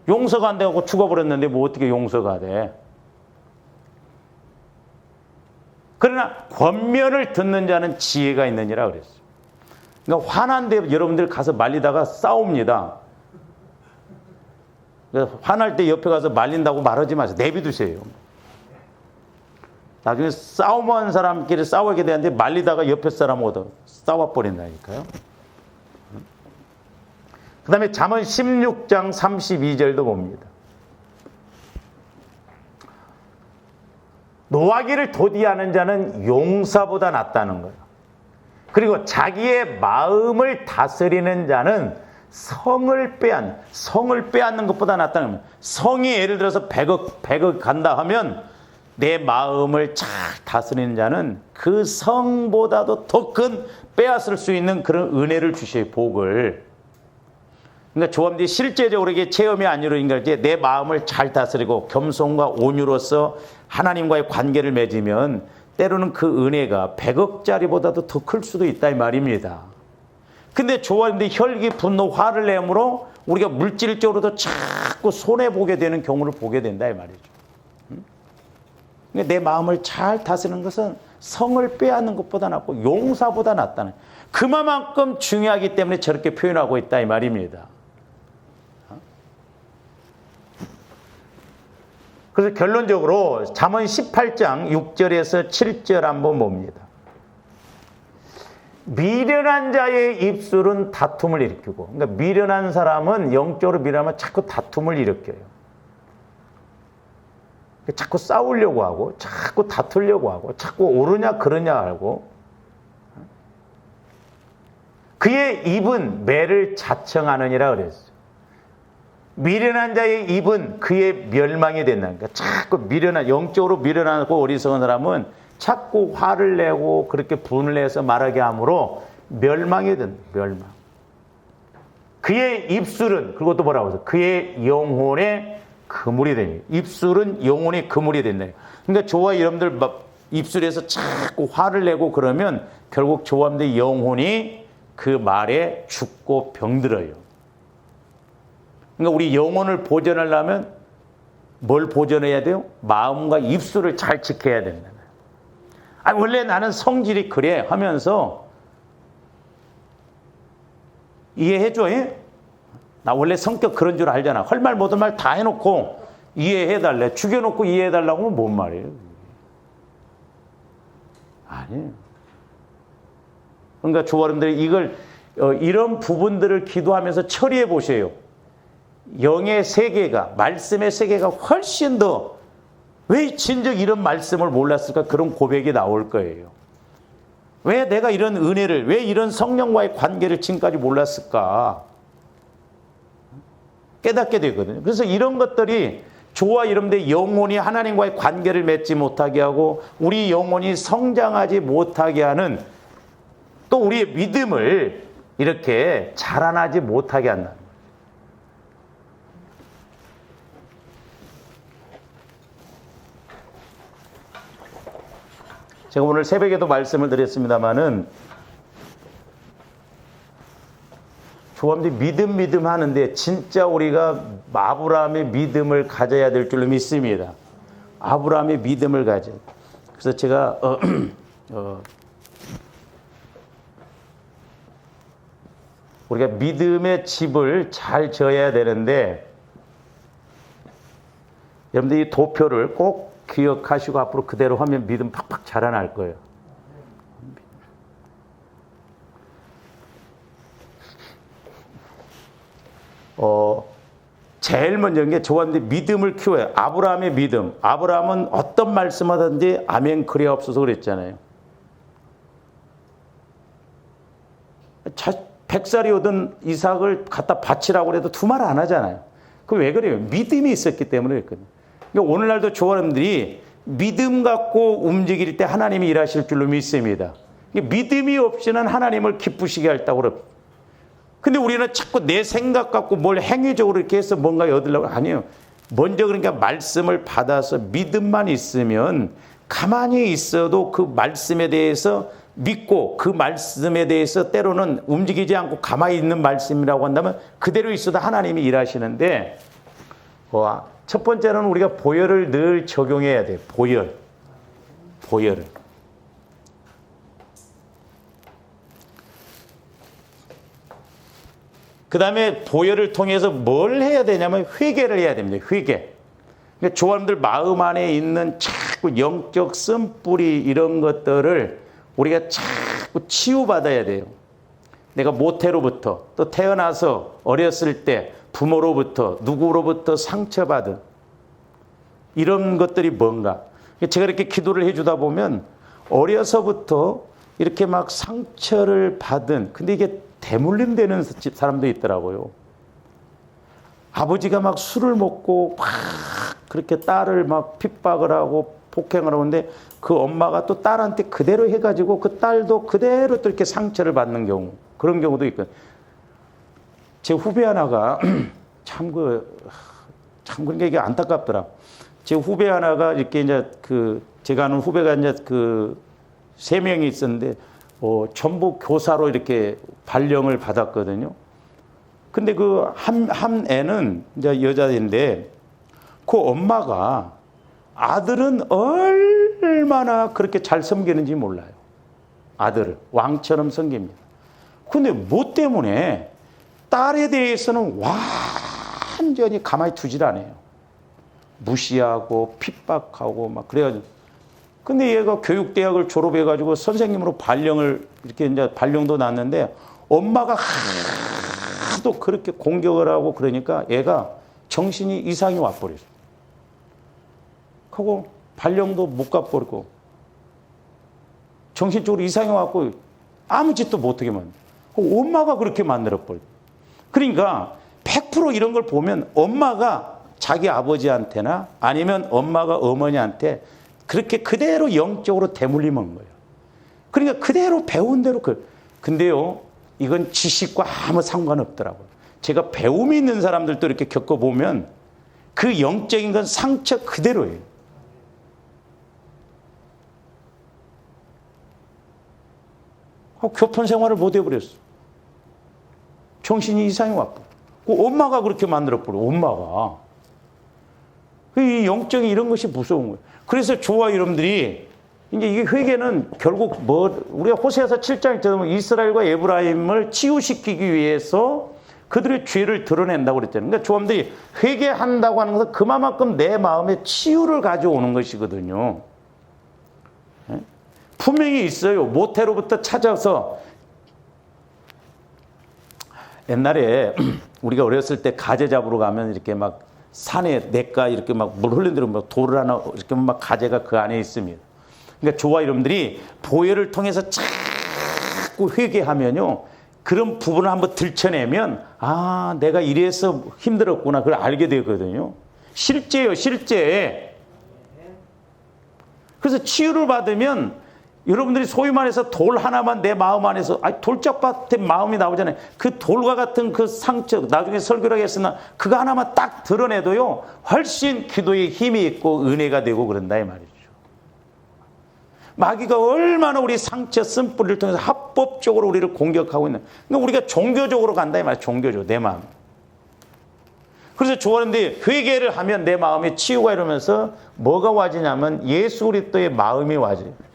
용서가 안 되고 죽어버렸는데 뭐 어떻게 용서가 돼? 그러나 권면을 듣는 자는 지혜가 있느니라 그랬어요. 그러니까 화난데 여러분들 가서 말리다가 싸웁니다. 화날 때 옆에 가서 말린다고 말하지 마세요. 내비두세요. 나중에 싸움한 사람끼리 싸우게 되는데 말리다가 옆에 사람하고 싸워버린다니까요. 그 다음에 잠언 16장 32절도 봅니다. 노하기를 도디하는 자는 용사보다 낫다는 거예요. 그리고 자기의 마음을 다스리는 자는 성을 빼앗는 것보다 낫다는 거예요. 성이 예를 들어서 100억 간다 하면 내 마음을 잘 다스리는 자는 그 성보다도 더 큰 빼앗을 수 있는 그런 은혜를 주셔요. 복을. 그러니까 조함들이 실제적으로 이게 체험이 안 이루어진 게 내 마음을 잘 다스리고 겸손과 온유로서 하나님과의 관계를 맺으면 때로는 그 은혜가 100억짜리보다도 더 클 수도 있다 이 말입니다. 근데 조함들이 혈기, 분노, 화를 내므로 우리가 물질적으로도 자꾸 손해보게 되는 경우를 보게 된다 이 말이죠. 내 마음을 잘 다스리는 것은 성을 빼앗는 것보다 낫고 용사보다 낫다는, 그만큼 중요하기 때문에 저렇게 표현하고 있다 이 말입니다. 그래서 결론적으로 잠언 18장 6절에서 7절 한번 봅니다. 미련한 자의 입술은 다툼을 일으키고, 그러니까 미련한 사람은 영적으로 미련하면 자꾸 다툼을 일으켜요. 자꾸 싸우려고 하고, 자꾸 다투려고 하고, 자꾸 옳으냐 그러냐 하고, 그의 입은 매를 자청하느니라 그랬어요. 미련한 자의 입은 그의 멸망이 된다니까. 자꾸 영적으로 미련하고 어리석은 사람은 자꾸 화를 내고 그렇게 분을 내서 말하게 함으로 멸망이 된다. 멸망. 그의 입술은, 그리고 또 뭐라고 해서 그의 영혼의 그물이 되니. 입술은 영혼의 그물이 된다. 그러니까 저와 여러분들 입술에서 자꾸 화를 내고 그러면 결국 저와 여러분들 영혼이 그 말에 죽고 병들어요. 그러니까 우리 영혼을 보존하려면 뭘 보존해야 돼요? 마음과 입술을 잘 지켜야 된다. 원래 나는 성질이 그래 하면서 이해해줘. 나 원래 성격 그런 줄 알잖아. 할 말 못할 말 다 해놓고 이해해달래. 죽여놓고 이해해달라고 하면 뭔 말이에요? 아니에요. 그러니까 조아름들이 이런 부분들을 기도하면서 처리해 보세요. 영의 세계가, 말씀의 세계가 훨씬 더, 왜 진즉 이런 말씀을 몰랐을까? 그런 고백이 나올 거예요. 왜 내가 이런 은혜를, 왜 이런 성령과의 관계를 지금까지 몰랐을까? 깨닫게 되거든요. 그래서 이런 것들이 저와 여러분들의 영혼이 하나님과의 관계를 맺지 못하게 하고 우리 영혼이 성장하지 못하게 하는, 또 우리의 믿음을 이렇게 자라나지 못하게 한다. 제가 오늘 새벽에도 말씀을 드렸습니다마는 조함들이 믿음 하는데 진짜 우리가 아브라함의 믿음을 가져야 될 줄로 믿습니다. 아브라함의 믿음을 가져야 돼요. 그래서 제가 우리가 믿음의 집을 잘 지어야 되는데, 여러분들 이 도표를 꼭 기억하시고 앞으로 그대로 하면 믿음 팍팍 자라날 거예요. 제일 먼저 게 저한테 믿음을 키워요. 아브라함의 믿음. 아브라함은 어떤 말씀하든지 아멘 그리하옵소서 그랬잖아요. 100살이 오던 이삭을 갖다 바치라고 해도 두 말 안 하잖아요. 그 왜 그래요? 믿음이 있었기 때문에 그랬거든요. 그러니까 오늘날도 조원님들이 믿음 갖고 움직일 때 하나님이 일하실 줄로 믿습니다. 믿음이 없이는 하나님을 기쁘시게 할다고 그럽니다. 근데 우리는 자꾸 내 생각 갖고 뭘 행위적으로 이렇게 해서 뭔가 얻으려고 아니에요. 먼저 그러니까 말씀을 받아서 믿음만 있으면 가만히 있어도 그 말씀에 대해서 믿고 그 말씀에 대해서 때로는 움직이지 않고 가만히 있는 말씀이라고 한다면 그대로 있어도 하나님이 일하시는데, 첫 번째는 우리가 보혈을 늘 적용해야 돼요. 보혈을. 그 다음에 보혈을 통해서 뭘 해야 되냐면 회개를 해야 됩니다. 회개. 그러니까 조원들 마음 안에 있는 자꾸 영적 쓴뿌리 이런 것들을 우리가 자꾸 치유받아야 돼요. 내가 모태로부터 또 태어나서 어렸을 때 부모로부터 누구로부터 상처받은 이런 것들이 뭔가. 제가 이렇게 기도를 해주다 보면 어려서부터 이렇게 막 상처를 받은, 근데 이게 대물림되는 사람도 있더라고요. 아버지가 막 술을 먹고 막 그렇게 딸을 막 핍박을 하고 폭행을 하는데 그 엄마가 또 딸한테 그대로 해가지고 그 딸도 그대로 또 이렇게 상처를 받는 경우, 그런 경우도 있거든요. 제 후배 하나가 참 그러니까 이게 안타깝더라. 제 후배 하나가 이렇게 이제 제가 아는 후배가 이제 3명이 있었는데 전부 교사로 이렇게 발령을 받았거든요. 근데 한 애는 이제 여자인데 그 엄마가 아들은 얼마나 그렇게 잘 섬기는지 몰라요. 아들을 왕처럼 섬깁니다. 근데 뭐 때문에 딸에 대해서는 완전히 가만히 두질 않아요. 무시하고 핍박하고 막 그래가지고. 근데 얘가 교육대학을 졸업해가지고 선생님으로 이렇게 이제 발령도 났는데 엄마가 하도 그렇게 공격을 하고 그러니까 얘가 정신이 이상이 와버렸어요. 하고 발령도 못 갚버리고 정신적으로 이상이 와갖고 아무 짓도 못하게 만들어. 엄마가 그렇게 만들어버려. 그러니까 100% 이런 걸 보면 엄마가 자기 아버지한테나 아니면 엄마가 어머니한테 그렇게 그대로 영적으로 대물림한 거예요. 그러니까 그대로 배운 대로 근데요, 이건 지식과 아무 상관없더라고요. 제가 배움이 있는 사람들도 이렇게 겪어보면 그 영적인 건 상처 그대로예요. 교편 생활을 못 해버렸어. 정신이 이상이 왔고. 엄마가 그렇게 만들어버려. 엄마가. 이 영적인 이런 것이 무서운 거예요. 그래서 저와 여러분들이 이제 이 회개는 결국 우리가 호세아서 7장에 들으면 이스라엘과 에브라임을 치유시키기 위해서 그들의 죄를 드러낸다고 그랬잖아요. 그러니까 저와들이 회개한다고 하는 것은 그만큼 내 마음에 치유를 가져오는 것이거든요. 분명히 있어요. 모태로부터 찾아서 옛날에 우리가 어렸을 때 가재 잡으러 가면 이렇게 막 산에 냇가 이렇게 막 물 흘린 대로 막 돌을 하나 이렇게 막 가재가 그 안에 있습니다. 그러니까 저와 여러분들이 보혈을 통해서 자꾸 회개하면요, 그런 부분을 한번 들춰내면 내가 이래서 힘들었구나 그걸 알게 되거든요. 실제요, 실제. 그래서 치유를 받으면 여러분들이 소위 말해서 돌 하나만 내 마음 안에서 돌짝밭에 마음이 나오잖아요. 그 돌과 같은 그 상처, 나중에 설교를 하겠으나 그거 하나만 딱 드러내도요 훨씬 기도에 힘이 있고 은혜가 되고 그런다 이 말이죠. 마귀가 얼마나 우리 상처 쓴뿌리를 통해서 합법적으로 우리를 공격하고 있는, 그러니까 우리가 종교적으로 간다 이 말이에요. 종교적으로 내 마음. 그래서 좋아하는데 회개를 하면 내 마음에 치유가 이러면서 뭐가 와지냐면 예수 그리스도의 마음이 와져요.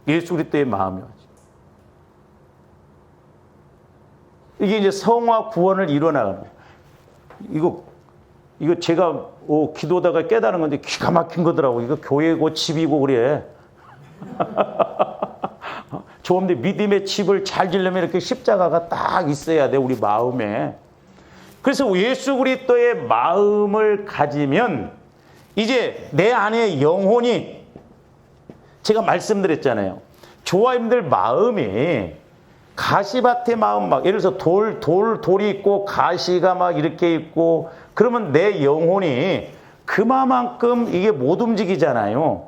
예수 그리스도의 마음이 와야지. 이게 이제 성화 구원을 이뤄나가는 거예요. 이거 제가 기도하다가 깨달은 건데 기가 막힌 거더라고. 이거 교회고 집이고 그래. 좋은데 믿음의 집을 잘 지려면 이렇게 십자가가 딱 있어야 돼, 우리 마음에. 그래서 예수 그리스도의 마음을 가지면 이제 내 안에 영혼이, 제가 말씀드렸잖아요. 조아님들 마음이 가시밭의 마음, 막 예를 들어서 돌이 있고 가시가 막 이렇게 있고, 그러면 내 영혼이 그만큼 이게 못 움직이잖아요.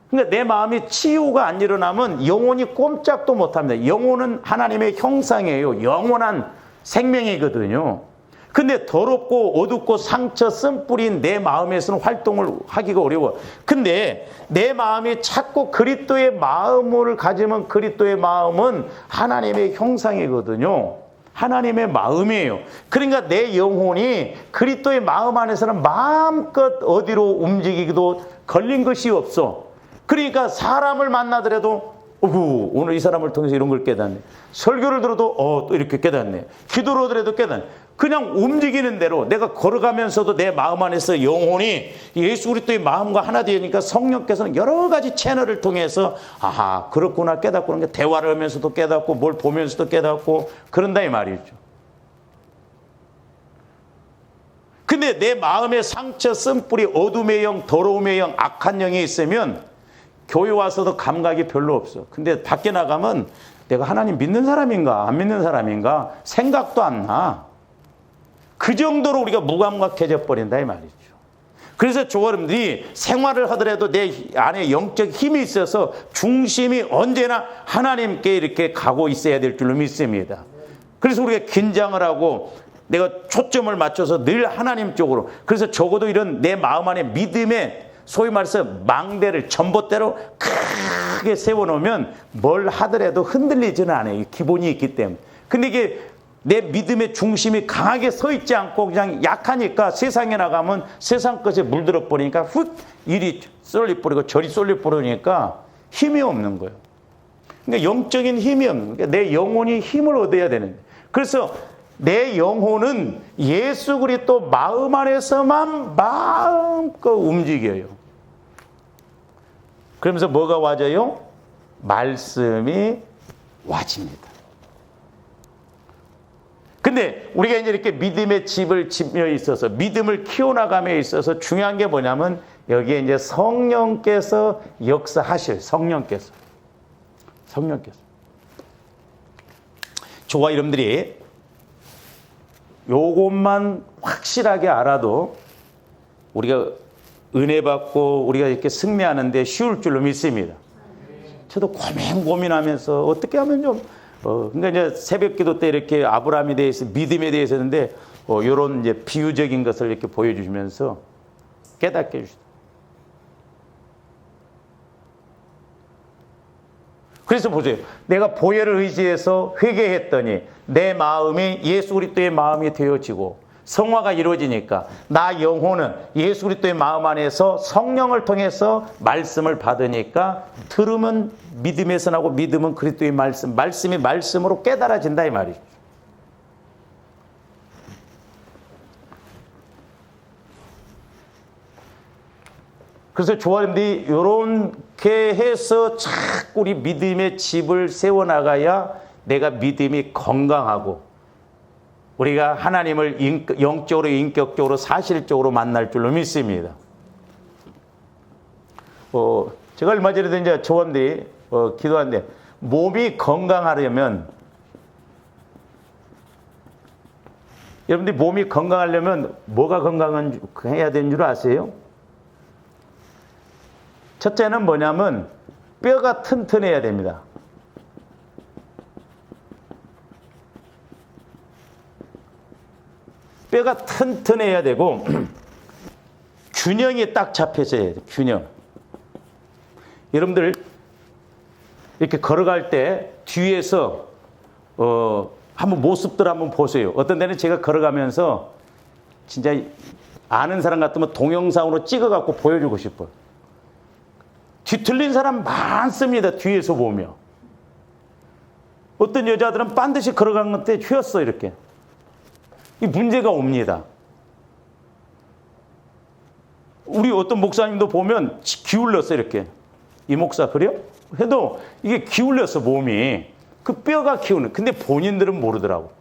그러니까 내 마음이 치유가 안 일어나면 영혼이 꼼짝도 못합니다. 영혼은 하나님의 형상이에요. 영원한 생명이거든요. 근데 더럽고 어둡고 상처 쓴 뿌린 내 마음에서는 활동을 하기가 어려워. 근데 내 마음이 자꾸 그리스도의 마음을 가지면 그리스도의 마음은 하나님의 형상이거든요. 하나님의 마음이에요. 그러니까 내 영혼이 그리스도의 마음 안에서는 마음껏 어디로 움직이기도 걸린 것이 없어. 그러니까 사람을 만나더라도 오늘 이 사람을 통해서 이런 걸 깨닫네. 설교를 들어도 또 이렇게 깨닫네. 기도를 하더라도 깨닫네. 그냥 움직이는 대로 내가 걸어가면서도 내 마음 안에서 영혼이 예수 그리스도의 마음과 하나 되니까 성령께서는 여러 가지 채널을 통해서 아하 그렇구나 깨닫고, 그런 게 대화를 하면서도 깨닫고 뭘 보면서도 깨닫고 그런다 이 말이죠. 근데 내 마음에 상처 쓴뿌리 어둠의 영, 더러움의 영, 악한 영이 있으면 교회 와서도 감각이 별로 없어. 근데 밖에 나가면 내가 하나님 믿는 사람인가 안 믿는 사람인가 생각도 안 나. 그 정도로 우리가 무감각해져 버린다 이 말이죠. 그래서 조아름들이 생활을 하더라도 내 안에 영적 힘이 있어서 중심이 언제나 하나님께 이렇게 가고 있어야 될 줄로 믿습니다. 그래서 우리가 긴장을 하고 내가 초점을 맞춰서 늘 하나님 쪽으로, 그래서 적어도 이런 내 마음 안에 믿음의 소위 말해서 망대를 전봇대로 크게 세워놓으면 뭘 하더라도 흔들리지는 않아요. 기본이 있기 때문에. 근데 이게 내 믿음의 중심이 강하게 서 있지 않고 그냥 약하니까 세상에 나가면 세상 것에 물들어 버리니까 훅 이리 쏠려버리고 저리 쏠려버리니까 힘이 없는 거예요. 그러니까 영적인 힘이 없는 거예요. 내 영혼이 힘을 얻어야 되는데. 그래서 내 영혼은 예수 그리스도 마음 안에서만 마음껏 움직여요. 그러면서 뭐가 와져요? 말씀이 와집니다. 근데 우리가 이제 이렇게 믿음의 집을 짓며 있어서 믿음을 키워나감에 있어서 중요한 게 뭐냐면 여기에 이제 성령께서 역사하실 성령께서 저와 여러분들이 요것만 확실하게 알아도 우리가 은혜 받고 우리가 이렇게 승리하는데 쉬울 줄로 믿습니다. 저도 고민하면서 어떻게 하면 좀 그러니까 이제 새벽 기도 때 이렇게 아브라함에 대해서 믿음에 대해서 했는데 이런 이제 비유적인 것을 이렇게 보여주시면서 깨닫게 해주시다. 그래서 보세요. 내가 보혈을 의지해서 회개했더니 내 마음이 예수 그리스도의 마음이 되어지고 성화가 이루어지니까 나 영혼은 예수 그리스도의 마음 안에서 성령을 통해서 말씀을 받으니까 들으면 믿음에서 나고 믿음은 그리스도의 말씀, 말씀이 말씀으로 깨달아진다 이 말이죠. 그래서 조아님들이 이렇게 해서 자꾸 우리 믿음의 집을 세워나가야 내가 믿음이 건강하고 우리가 하나님을 영적으로 인격적으로 사실적으로 만날 줄로 믿습니다. 제가 얼마 전에도 이제 조원들이 기도하는데 몸이 건강하려면 여러분들이 몸이 건강하려면 뭐가 건강해야 되는 줄 아세요? 첫째는 뭐냐면 뼈가 튼튼해야 됩니다. 뼈가 튼튼해야 되고 균형이 딱 잡혀져야 돼요. 균형. 여러분들 이렇게 걸어갈 때 뒤에서 한번 모습들 한번 보세요. 어떤 데는 제가 걸어가면서 진짜 아는 사람 같으면 동영상으로 찍어갖고 보여주고 싶어요. 뒤틀린 사람 많습니다. 뒤에서 보면. 어떤 여자들은 반드시 걸어간 건데 휘었어 이렇게. 이 문제가 옵니다. 우리 어떤 목사님도 보면 기울였어 이렇게. 이 목사 그래요? 해도 이게 기울였어 몸이. 그 뼈가 기우는. 근데 본인들은 모르더라고.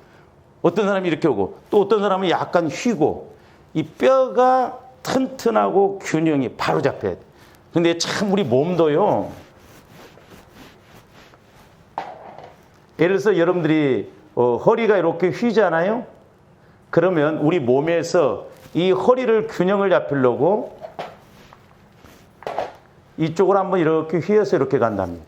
어떤 사람이 이렇게 오고 또 어떤 사람은 약간 휘고 이 뼈가 튼튼하고 균형이 바로 잡혀야 돼. 근데 참 우리 몸도요. 예를 들어서 여러분들이 허리가 이렇게 휘잖아요. 그러면 우리 몸에서 이 허리를 균형을 잡히려고 이쪽으로 한번 이렇게 휘어서 이렇게 간답니다.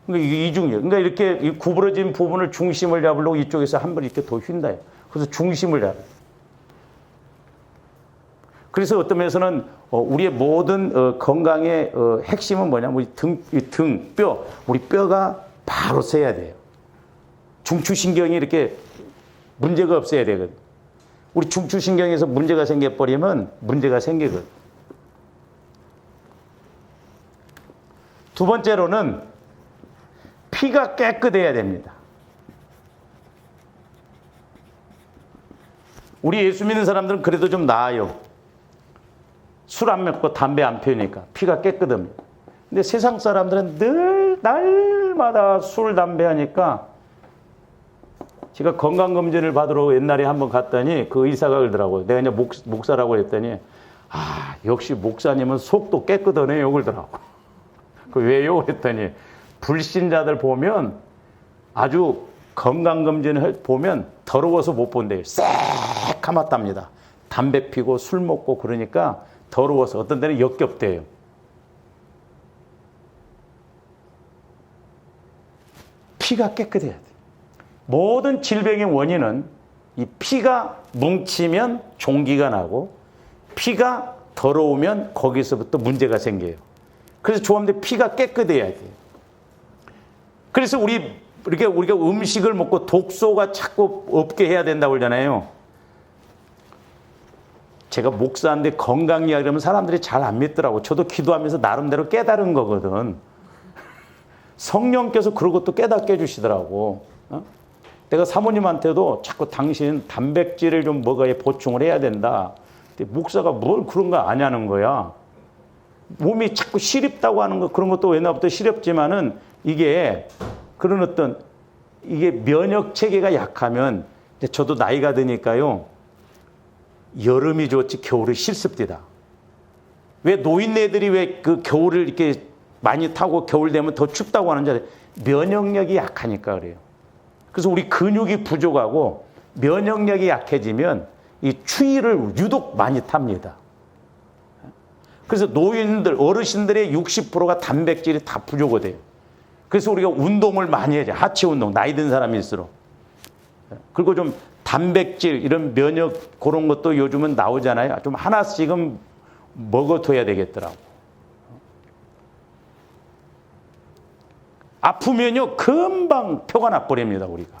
그러니까 이게 이중이에요. 그러니까 이렇게 구부러진 부분을 중심을 잡으려고 이쪽에서 한번 이렇게 더 휜다. 그래서 중심을 잡아요. 그래서 어떤 면에서는 우리의 모든 건강의 핵심은 뭐냐면 등, 뼈, 우리 뼈가 바로 서야 돼요. 중추신경이 이렇게 문제가 없어야 되거든. 우리 중추신경에서 문제가 생겨버리면 문제가 생기거든. 두 번째로는 피가 깨끗해야 됩니다. 우리 예수 믿는 사람들은 그래도 좀 나아요. 술 안 먹고 담배 안 피우니까 피가 깨끗합니다. 근데 세상 사람들은 늘 날마다 술, 담배 하니까 제가 건강검진을 받으러 옛날에 한번 갔더니 그 의사가 그러더라고요. 내가 이제 목사라고 했더니 역시 목사님은 속도 깨끗하네요. 그러더라고. 그 왜요? 그랬더니 불신자들 보면 아주 건강검진을 보면 더러워서 못 본대요. 새카맣답니다. 담배 피고 술 먹고 그러니까 더러워서 어떤 데는 역겹대요. 피가 깨끗해야 돼. 모든 질병의 원인은 이 피가 뭉치면 종기가 나고 피가 더러우면 거기서부터 문제가 생겨요. 그래서 조합대 피가 깨끗해야 돼요. 그래서 우리가 음식을 먹고 독소가 자꾸 없게 해야 된다고 그러잖아요. 제가 목사인데 건강 이야기 하면 사람들이 잘 안 믿더라고. 저도 기도하면서 나름대로 깨달은 거거든. 성령께서 그런 것도 깨닫게 해주시더라고. 내가 사모님한테도 자꾸 당신 단백질을 좀 먹어야 보충을 해야 된다. 근데 목사가 뭘 그런 거 아냐는 거야. 몸이 자꾸 시렵다고 하는 거 그런 것도 옛날부터 시렵지만은 이게 그런 어떤 이게 면역 체계가 약하면 저도 나이가 드니까요. 여름이 좋지 겨울이 싫습니다. 왜 노인네들이 왜 그 겨울을 이렇게 많이 타고 겨울 되면 더 춥다고 하는지 알아요? 면역력이 약하니까 그래요. 그래서 우리 근육이 부족하고 면역력이 약해지면 이 추위를 유독 많이 탑니다. 그래서 노인들, 어르신들의 60%가 단백질이 다 부족해요. 그래서 우리가 운동을 많이 해야 돼요. 하체 운동, 나이 든 사람일수록. 그리고 좀 단백질, 이런 면역 그런 것도 요즘은 나오잖아요. 좀 하나씩은 먹어둬야 되겠더라고. 아프면요, 금방 표가 나버립니다, 우리가.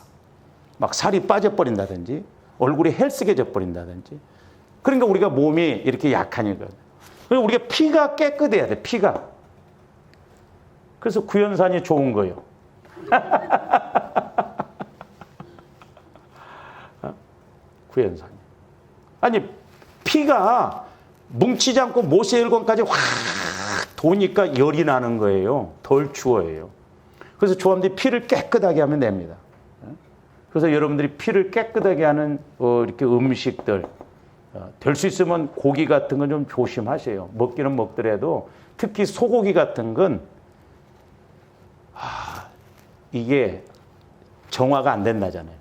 막 살이 빠져버린다든지, 얼굴이 헬스게져 버린다든지. 그러니까 우리가 몸이 이렇게 약하니까. 그리고 우리가 피가 깨끗해야 돼, 피가. 그래서 구연산이 좋은 거예요. 구연산이. 아니, 피가 뭉치지 않고 모세혈관까지 확 도니까 열이 나는 거예요. 덜 추워요. 그래서 조합들이 피를 깨끗하게 하면 됩니다. 그래서 여러분들이 피를 깨끗하게 하는 이렇게 음식들 될 수 있으면 고기 같은 건 좀 조심하세요. 먹기는 먹더라도 특히 소고기 같은 건 이게 정화가 안 된다잖아요.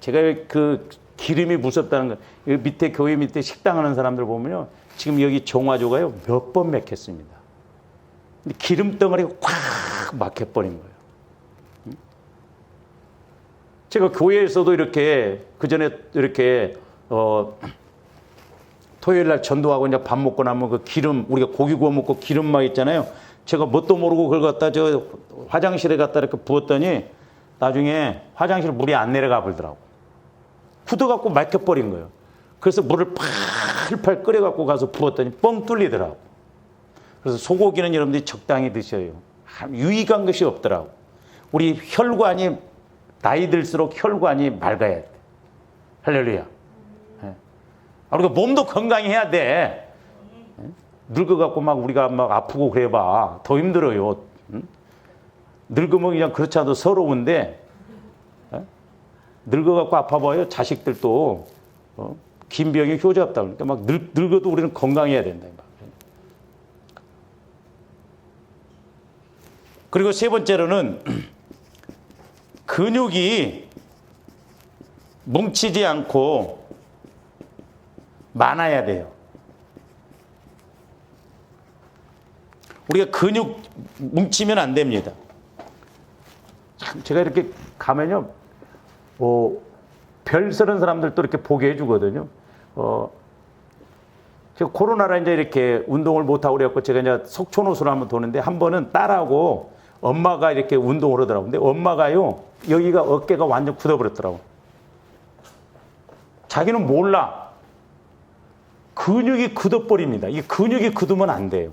제가 그 기름이 무섭다는 거, 밑에 교회 밑에 식당 하는 사람들 보면요, 지금 여기 정화조가요 몇 번 맥혔습니다. 근데 기름 덩어리가 꽉 막혀버린 거예요. 제가 교회에서도 이렇게 그 전에 이렇게 토요일 날 전도하고 이제 밥 먹고 나면 그 기름, 우리가 고기 구워 먹고 기름 막 있잖아요. 제가 뭣도 모르고 그걸 갖다 저 화장실에 갖다 이렇게 부었더니 나중에 화장실 물이 안 내려가 버리더라고. 굳어갖고 막혀버린 거예요. 그래서 물을 팔팔 끓여갖고 가서 부었더니 뻥 뚫리더라고. 그래서 소고기는 여러분들이 적당히 드셔요. 유익한 것이 없더라고. 우리 혈관이 나이 들수록 혈관이 맑아야 돼. 할렐루야. 그리고 몸도 건강해야 돼. 늙어갖고 막 우리가 막 아프고 그래봐. 더 힘들어요. 늙으면 그냥 그렇지 않아도 서러운데, 늙어갖고 아파봐요. 자식들도. 긴 병이 효자 없다. 그러니까 막 늙어도 우리는 건강해야 된다. 그리고 세 번째로는 근육이 뭉치지 않고 많아야 돼요. 우리가 근육 뭉치면 안 됩니다. 참 제가 이렇게 가면요, 별 서는 사람들도 이렇게 보게 해주거든요. 제가 코로나라 이제 이렇게 운동을 못하고 그래갖고 제가 이제 속초노수를 한번 도는데 한 번은 딸하고 엄마가 이렇게 운동을 하더라고요. 근데 엄마가요, 여기가 어깨가 완전 굳어버렸더라고. 자기는 몰라. 근육이 굳어버립니다. 이 근육이 굳으면 안 돼요.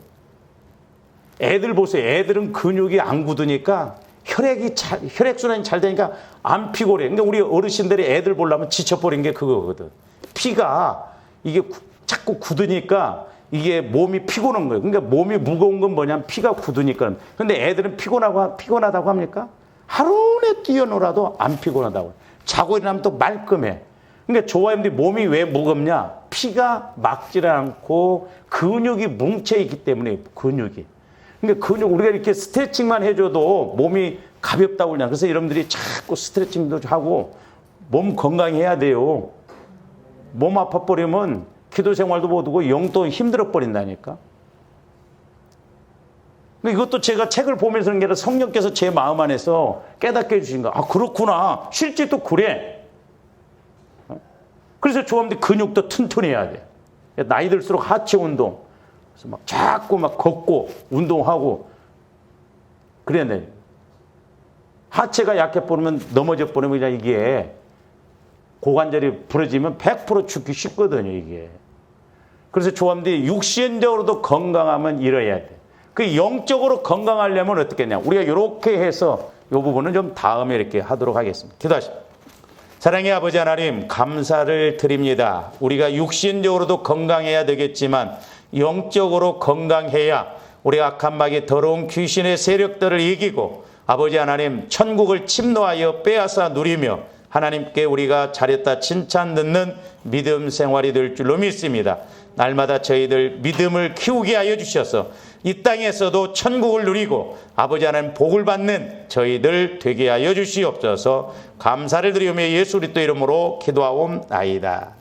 애들 보세요. 애들은 근육이 안 굳으니까 혈액순환이 잘 되니까 안 피곤해. 그러니까 우리 어르신들이 애들 보려면 지쳐버린 게 그거거든. 피가 이게 자꾸 굳으니까 이게 몸이 피곤한 거예요. 그러니까 몸이 무거운 건 뭐냐면 피가 굳으니까. 근데 애들은 피곤하다고 합니까? 하루 내 뛰어놀아도 안 피곤하다고. 자고 일어나면 또 말끔해. 그러니까 조화님들이 몸이 왜 무겁냐? 피가 막질 않고 근육이 뭉쳐있기 때문에 근육이. 그러니까 근육 우리가 이렇게 스트레칭만 해줘도 몸이 가볍다고 그러냐. 그래서 여러분들이 자꾸 스트레칭도 하고 몸 건강해야 돼요. 몸 아파버리면 기도 생활도 못하고 영도 힘들어 버린다니까. 이것도 제가 책을 보면서 그런 게 아니라 성령께서 제 마음 안에서 깨닫게 해주신 거. 아, 그렇구나. 실제 또 그래. 그래서 조합들 근육도 튼튼해야 돼. 나이 들수록 하체 운동. 그래서 막 자꾸 막 걷고 운동하고 그래야 돼. 하체가 약해 버리면 넘어져 버리면 그냥 이게 고관절이 부러지면 100% 죽기 쉽거든요, 이게. 그래서 조합들이 육신적으로도 건강하면 이뤄야 돼. 그 영적으로 건강하려면 어떻게 했냐. 우리가 이렇게 해서 이 부분은 좀 다음에 이렇게 하도록 하겠습니다. 기도하십시오. 사랑의 아버지 하나님, 감사를 드립니다. 우리가 육신적으로도 건강해야 되겠지만 영적으로 건강해야 우리가 악한 마귀 더러운 귀신의 세력들을 이기고 아버지 하나님 천국을 침노하여 빼앗아 누리며 하나님께 우리가 잘했다 칭찬 듣는 믿음 생활이 될 줄로 믿습니다. 날마다 저희들 믿음을 키우게 하여 주셔서 이 땅에서도 천국을 누리고 아버지 하나님 복을 받는 저희들 되게 하여 주시옵소서. 감사를 드리며 예수 그리스도 이름으로 기도하옵나이다.